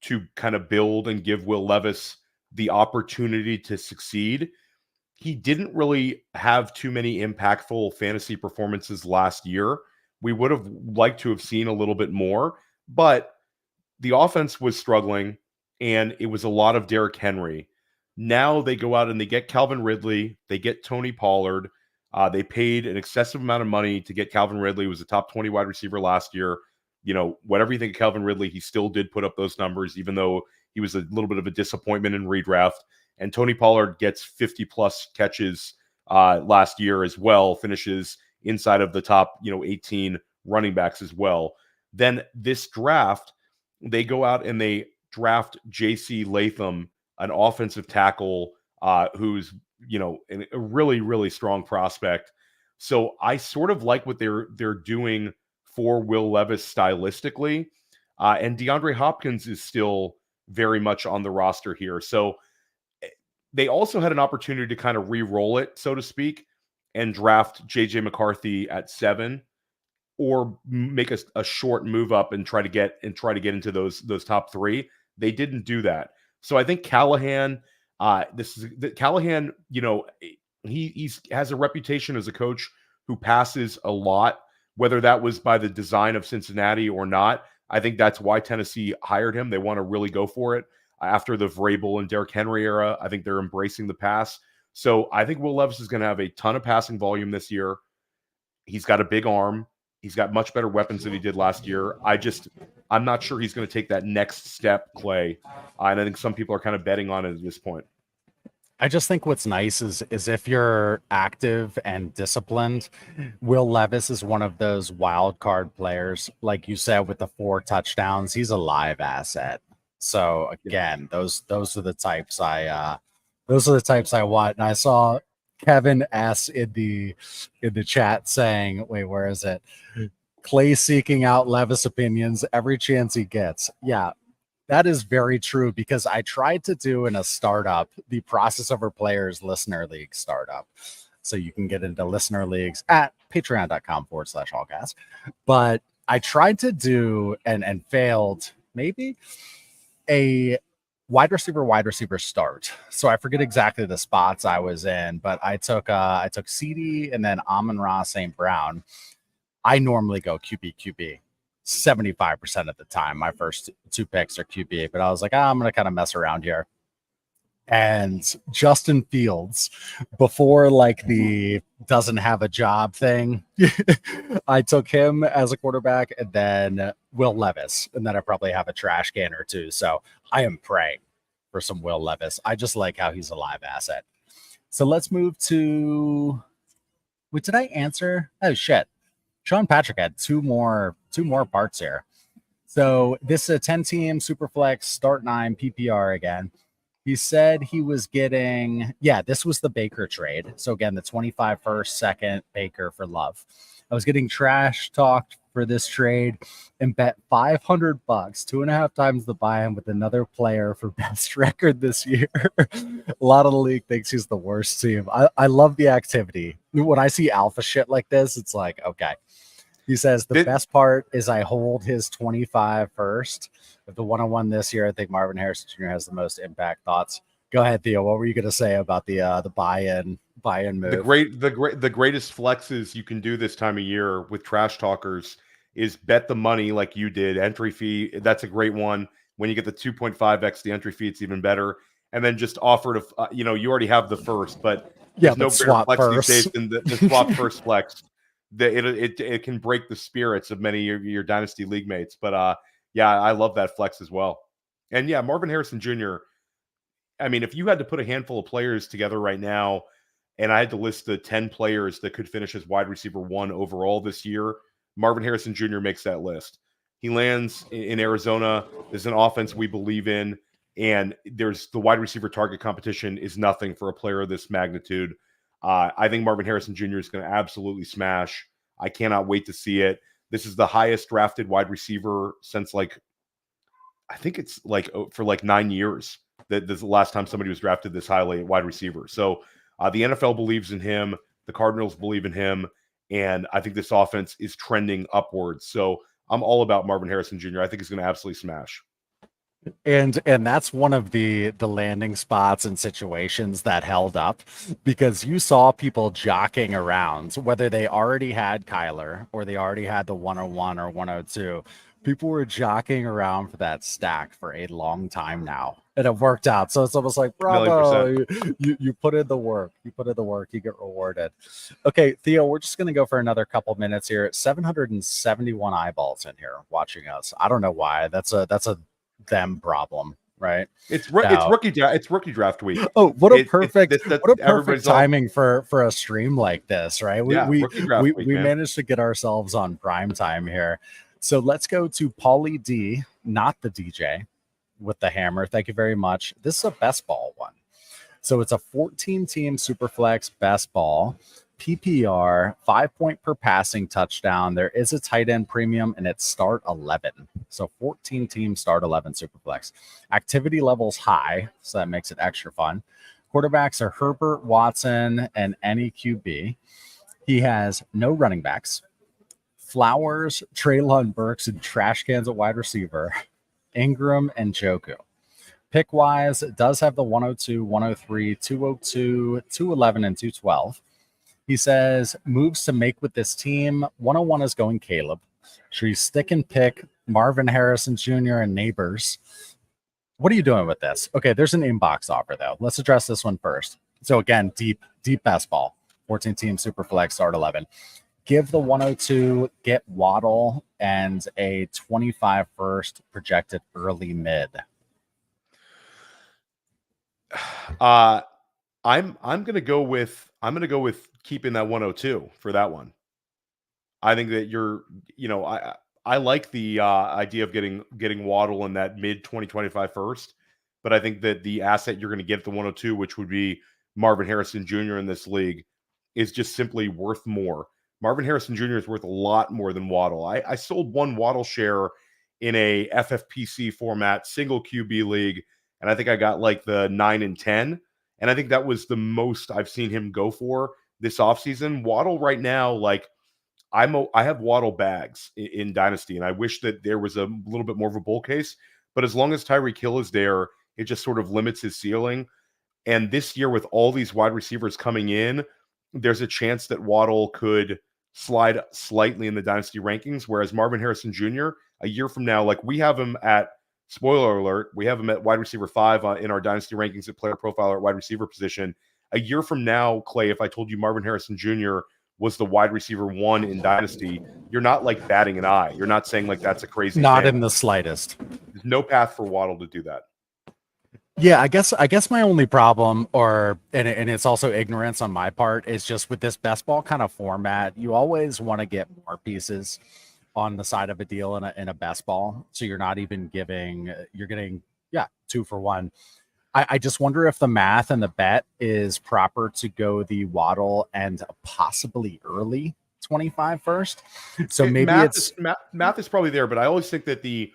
to kind of build and give Will Levis the opportunity to succeed. He didn't really have too many impactful fantasy performances last year. We would have liked to have seen a little bit more, but the offense was struggling and it was a lot of Derrick Henry. Now they go out and they get Calvin Ridley, they get Tony Pollard. They paid an excessive amount of money to get Calvin Ridley, who was a top 20 wide receiver last year. Whatever you think of Calvin Ridley, he still did put up those numbers, even though he was a little bit of a disappointment in redraft. And Tony Pollard gets 50-plus catches last year as well, finishes inside of the top 18 running backs as well. Then this draft, they go out and they draft J.C. Latham, an offensive tackle who's a really, really strong prospect. So I sort of like what they're doing for Will Levis stylistically. And DeAndre Hopkins is still very much on the roster here. So they also had an opportunity to kind of re-roll it, so to speak, and draft J.J. McCarthy at 7, or make a short move up and try to get into those top 3. They didn't do that. So I think Callahan, Callahan, he has a reputation as a coach who passes a lot, whether that was by the design of Cincinnati or not. I think that's why Tennessee hired him. They want to really go for it. After the Vrabel and Derrick Henry era, I think they're embracing the pass. So I think Will Levis is going to have a ton of passing volume this year. He's got a big arm. He's got much better weapons than he did last year. I'm not sure he's going to take that next step, Clay. And I think some people are kind of betting on it at this point. I just think what's nice is if you're active and disciplined, Will Levis is one of those wild card players. Like you said, with the 4 touchdowns, he's a live asset. So again, those are the types I want. And I saw Kevin S in the chat saying, wait, where is it? Clay seeking out Levis opinions every chance he gets. Yeah, that is very true because I tried to do in a startup the Process Over Players Listener League startup. So you can get into listener leagues at patreon.com/allcast. But I tried to do and failed maybe a wide receiver start. So I forget exactly the spots I was in, but I took CD and then Amon-Ra St. Brown. I normally go QB 75% of the time. My first two picks are QB, but I was like, I'm going to kind of mess around here. And Justin Fields, before like the doesn't have a job thing, I took him as a quarterback, and then Will Levis, and then I probably have a trash can or two. So I am praying for some Will Levis. I just like how he's a live asset. So let's move to. Wait, did I answer? Oh shit. Sean Patrick had two more parts here. So this is a 10-team Superflex start 9 PPR again. He said he was getting, this was the Baker trade. So again, the 25 first, second Baker for Love. I was getting trash talked for this trade and bet $500, 2.5 times the buy-in with another player for best record this year. A lot of the league thinks he's the worst team. I love the activity. When I see alpha shit like this, it's like, okay. He says the best part is I hold his 25 first. With the 101 this year, I think Marvin Harrison Jr. has the most impact. Thoughts? Go ahead, Theo. What were you going to say about the buy-in move? The greatest flexes you can do this time of year with trash talkers is bet the money like you did. Entry fee, that's a great one. When you get the 2.5x the entry fee, it's even better. And then just offer to, you already have the first, but there's no greater flex these days than the swap first flex. It can break the spirits of many of your dynasty league mates. But I love that flex as well. And Marvin Harrison Jr. I mean, if you had to put a handful of players together right now, and I had to list the 10 players that could finish as wide receiver 1 overall this year, Marvin Harrison Jr. makes that list. He lands in Arizona. There's an offense we believe in, and there's the wide receiver target competition is nothing for a player of this magnitude. I think Marvin Harrison Jr. is going to absolutely smash. I cannot wait to see it. This is the highest drafted wide receiver since I think it's for 9 years. That this is the last time somebody was drafted this highly at wide receiver. So the NFL believes in him. The Cardinals believe in him. And I think this offense is trending upwards. So I'm all about Marvin Harrison Jr. I think he's going to absolutely smash. And that's one of the landing spots and situations that held up, because you saw people jockeying around, whether they already had Kyler or they already had the 101 or 102. People were jockeying around for that stack for a long time now, and it worked out. So it's almost like, bravo, you put in the work. You put in the work, you get rewarded. Okay, Theo, we're just going to go for another couple minutes here. 771 eyeballs in here watching us. I don't know why. That's a them problem, right? It's rookie draft week. Oh, what a perfect timing for a stream like this, right? We managed to get ourselves on prime time here. So let's go to Paulie D, not the DJ, with the hammer. Thank you very much. This is a best ball one. So it's a 14-team Superflex best ball. PPR, 5 point per passing touchdown. There is a tight end premium, and it's start 11. So 14 team start 11 Superflex. Activity levels high, so that makes it extra fun. Quarterbacks are Herbert, Watson, and any QB. He has no running backs. Flowers, Treylon Burks, and trash cans at wide receiver. Ingram and Joku. Pick wise, it does have the 102, 103, 202, 211, and 212. He says moves to make with this team. 101 is going Caleb. Should he stick and pick Marvin Harrison Jr. and Neighbors? What are you doing with this? Okay, there's an inbox offer though. Let's address this one first. So again, deep best ball. 14 team Superflex start 11. Give the 102, get Waddle, and a 25 first projected early mid. I'm gonna go with keeping that 102 for that one. I think that I like the idea of getting Waddle in that mid 2025 first, but I think that the asset you're going to get at the 102, which would be Marvin Harrison Jr. in this league, is just simply worth more. Marvin Harrison Jr. is worth a lot more than Waddle. I sold one Waddle share in a FFPC format, single QB league, and I think I got like the 9 and 10. And I think that was the most I've seen him go for this offseason. Waddle right now, like I have Waddle bags in Dynasty, and I wish that there was a little bit more of a bull case. But as long as Tyreek Hill is there, it just sort of limits his ceiling. And this year, with all these wide receivers coming in, there's a chance that Waddle could slide slightly in the Dynasty rankings. Whereas Marvin Harrison Jr., a year from now, like we have him at, spoiler alert, we have him at wide receiver 5 in our Dynasty rankings at player profile at wide receiver position. A year from now, Clay, if I told you Marvin Harrison Jr. was the wide receiver 1 in Dynasty, you're not like batting an eye. You're not saying like that's a crazy Not thing. in the slightest. There's no path for Waddle to do that. Yeah, I guess my only problem, and it's also ignorance on my part, is just with this best ball kind of format, you always want to get more pieces on the side of a deal in a best ball. So you're not even you're getting 2 for 1. I just wonder if the math and the bet is proper to go the Waddle and possibly early 25 first. So maybe math is probably there, but I always think that the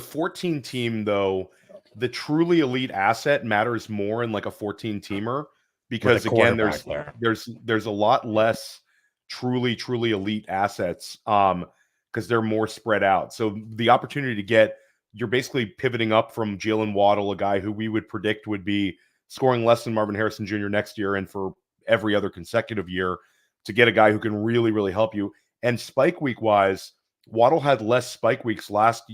14 team though, the truly elite asset matters more in like a 14 teamer because again there's a lot less truly elite assets because they're more spread out. So the opportunity to get, you're basically pivoting up from Jalen Waddle, a guy who we would predict would be scoring less than Marvin Harrison Jr. next year and for every other consecutive year, to get a guy who can really, really help you. And spike week wise, Waddle had less spike weeks last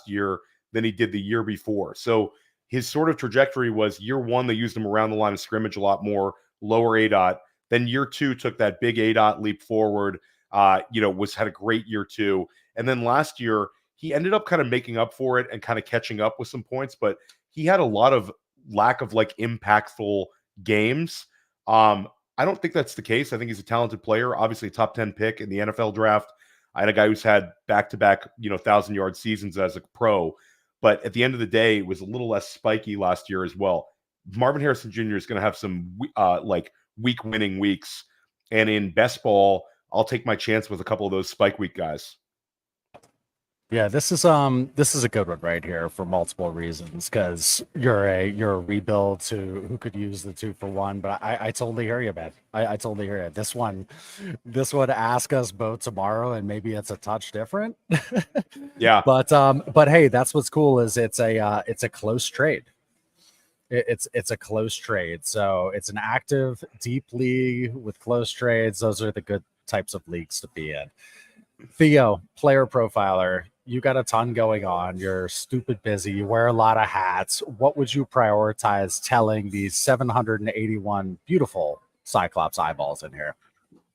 year than he did the year before. So his sort of trajectory was year 1, they used him around the line of scrimmage a lot more, lower ADOT. Then year 2 took that big ADOT leap forward, had a great year 2. And then last year, he ended up kind of making up for it and kind of catching up with some points, but he had a lot of lack of like impactful games. I don't think that's the case. I think he's a talented player, obviously a top 10 pick in the NFL draft. I had a guy who's had back-to-back, 1,000-yard seasons as a pro, but at the end of the day, it was a little less spiky last year as well. Marvin Harrison Jr. is going to have some week winning weeks, and in best ball, I'll take my chance with a couple of those spike week guys. Yeah, this is a good one right here for multiple reasons, because you're a rebuild who could use the 2 for 1, but I totally hear you, man. I totally hear you. This one ask us both tomorrow, and maybe it's a touch different. Yeah, but hey, that's what's cool is it's a close trade. It's a close trade, so it's an active, deep league with close trades. Those are the good types of leagues to be in. Theo, player profiler, you got a ton going on. You're stupid busy. You wear a lot of hats. What would you prioritize telling these 781 beautiful Cyclops eyeballs in here?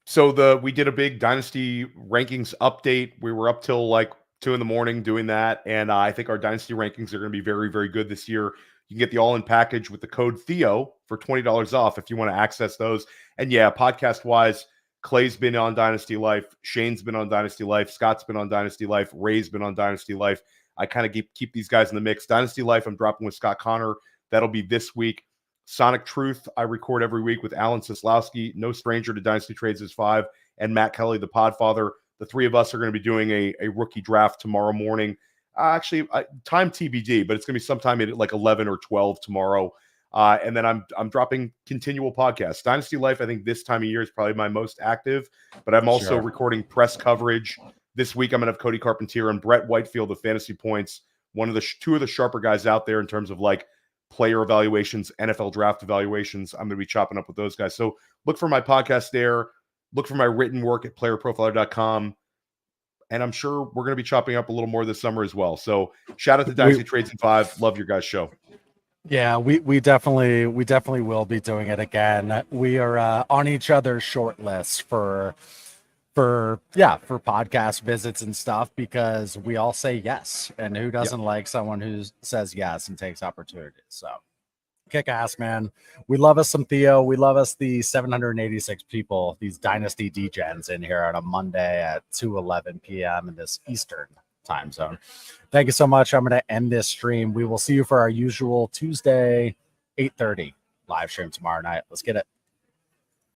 So we did a big Dynasty rankings update. We were up till like 2 a.m. doing that, and I think our Dynasty rankings are going to be very, very good this year. You can get the all-in package with the code Theo for $20 off if you want to access those. And yeah, podcast-wise, Clay's been on Dynasty Life. Shane's been on Dynasty Life. Scott's been on Dynasty Life. Ray's been on Dynasty Life. I kind of keep these guys in the mix. Dynasty Life, I'm dropping with Scott Connor. That'll be this week. Sonic Truth, I record every week with Alan Sislowski, no stranger to Dynasty Trades is 5, and Matt Kelly, the Podfather. The 3 of us are going to be doing a rookie draft tomorrow morning. Actually, time TBD, but it's going to be sometime at like 11 or 12 tomorrow. And then I'm dropping continual podcasts. Dynasty Life, I think this time of year is probably my most active, but I'm also recording press coverage. This week, I'm going to have Cody Carpentier and Brett Whitefield of Fantasy Points, two of the sharper guys out there in terms of like player evaluations, NFL draft evaluations. I'm going to be chopping up with those guys. So look for my podcast there. Look for my written work at playerprofiler.com. And I'm sure we're going to be chopping up a little more this summer as well. So shout out to Dynasty Trades in 5. Love your guys' show. Yeah, we definitely will be doing it again. We are on each other's short lists for podcast visits and stuff, because we all say yes, and who doesn't like someone who says yes and takes opportunities? So kick ass, man. We love us some Theo. We love us the 786 people, these Dynasty Degens in here on a Monday at 2:11 p.m. in this Eastern time zone. Thank you so much. I'm going to end this stream. We will see you for our usual Tuesday 8:30 live stream tomorrow night. Let's get it.